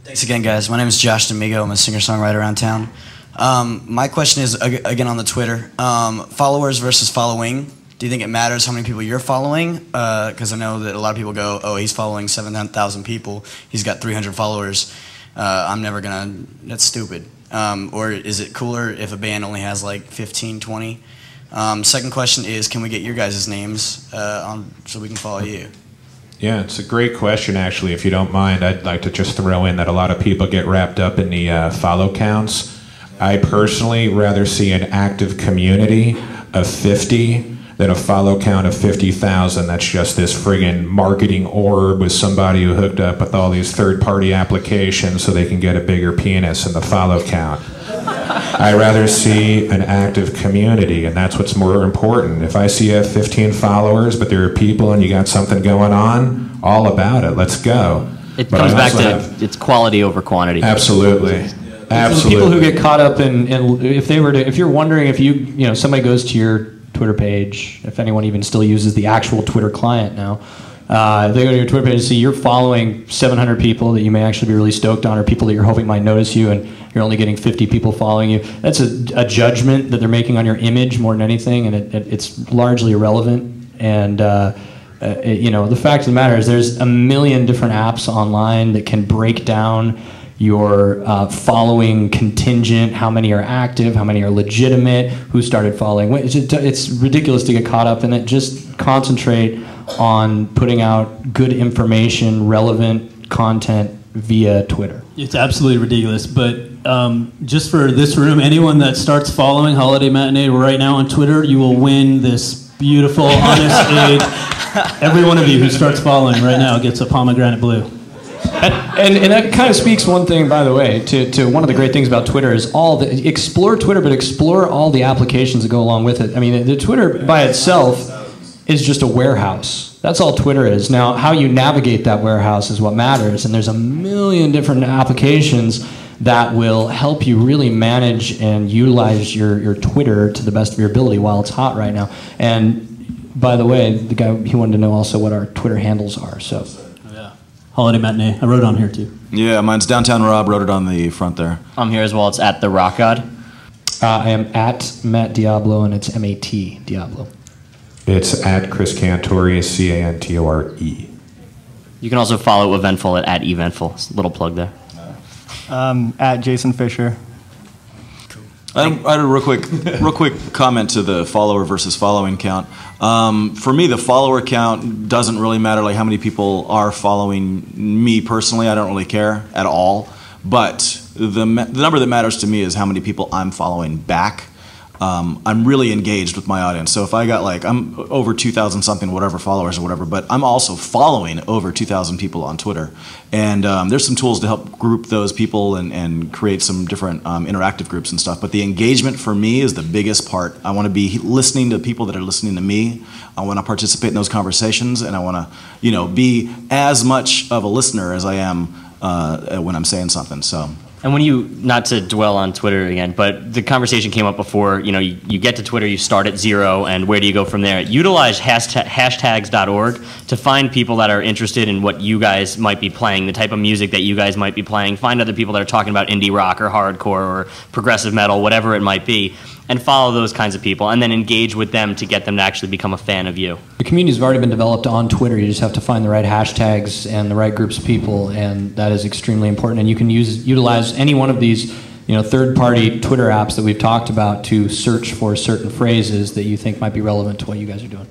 Thanks again, guys. My name is Josh D'Amigo. I'm a singer-songwriter around town. My question is, again, on the Twitter. Followers versus following. Do you think it matters how many people you're following? Because I know that a lot of people go, oh, he's following 7,000 people. He's got 300 followers. I'm never going to... That's stupid. Or is it cooler if a band only has like 15, 20? Second question is, can we get your guys' names so we can follow you? Yeah, it's a great question, actually. If you don't mind, I'd like to just throw in that a lot of people get wrapped up in the follow counts. I personally rather see an active community of 50 than a follow count of 50,000. That's just this friggin' marketing orb with somebody who hooked up with all these third-party applications so they can get a bigger penis in the follow count. I'd rather see an active community, and that's what's more important. If I see you have 15 followers, but there are people and you got something going on, all about it. Let's go. It comes back to it's quality over quantity. Absolutely. Absolutely. People who get caught up in if you're wondering if somebody goes to your Twitter page, if anyone even still uses the actual Twitter client now, if they go to your Twitter page and see you're following 700 people that you may actually be really stoked on, or people that you're hoping might notice you, and you're only getting 50 people following you, that's a judgment that they're making on your image more than anything, and it's largely irrelevant. And the fact of the matter is there's a million different apps online that can break down your following contingent, how many are active, how many are legitimate, who started following. It's ridiculous to get caught up in it. Just concentrate on putting out good information, relevant content via Twitter. It's absolutely ridiculous, but just for this room, anyone that starts following Holiday Matinee right now on Twitter, you will win this beautiful, honest aid. Every one of you who starts following right now gets a pomegranate blue. And that kind of speaks one thing, by the way, to one of the great things about Twitter is explore Twitter, but explore all the applications that go along with it. I mean, the Twitter by itself is just a warehouse. That's all Twitter is. Now, how you navigate that warehouse is what matters, and there's a million different applications that will help you really manage and utilize your Twitter to the best of your ability while it's hot right now. And by the way, the guy, he wanted to know also what our Twitter handles are, so... Holiday Matinee. I wrote it on here too. Yeah, mine's Downtown Rob. Wrote it on the front there. I'm here as well. It's at the Rock God. I am at Matt Diablo, and it's M-A-T Diablo. It's at Chris Cantore, C-A-N-T-O-R-E. You can also follow Eventful at Eventful. Little plug there. At Jason Fisher. I had a real quick comment to the follower versus following count. For me, the follower count doesn't really matter, like how many people are following me personally. I don't really care at all. But the number that matters to me is how many people I'm following back. I'm really engaged with my audience. So if I got I'm over 2,000 something, whatever followers or whatever, but I'm also following over 2,000 people on Twitter. And there's some tools to help group those people and create some different interactive groups and stuff. But the engagement for me is the biggest part. I want to be listening to people that are listening to me. I want to participate in those conversations, and I want to, be as much of a listener as I am when I'm saying something. So. And when you, not to dwell on Twitter again, but the conversation came up before, you get to Twitter, you start at 0, and where do you go from there? Utilize hashtags.org to find people that are interested in what you guys might be playing, the type of music that you guys might be playing. Find other people that are talking about indie rock or hardcore or progressive metal, whatever it might be, and follow those kinds of people, and then engage with them to get them to actually become a fan of you. The communities have already been developed on Twitter. You just have to find the right hashtags and the right groups of people, and that is extremely important. And you can utilize any one of these third-party Twitter apps that we've talked about to search for certain phrases that you think might be relevant to what you guys are doing.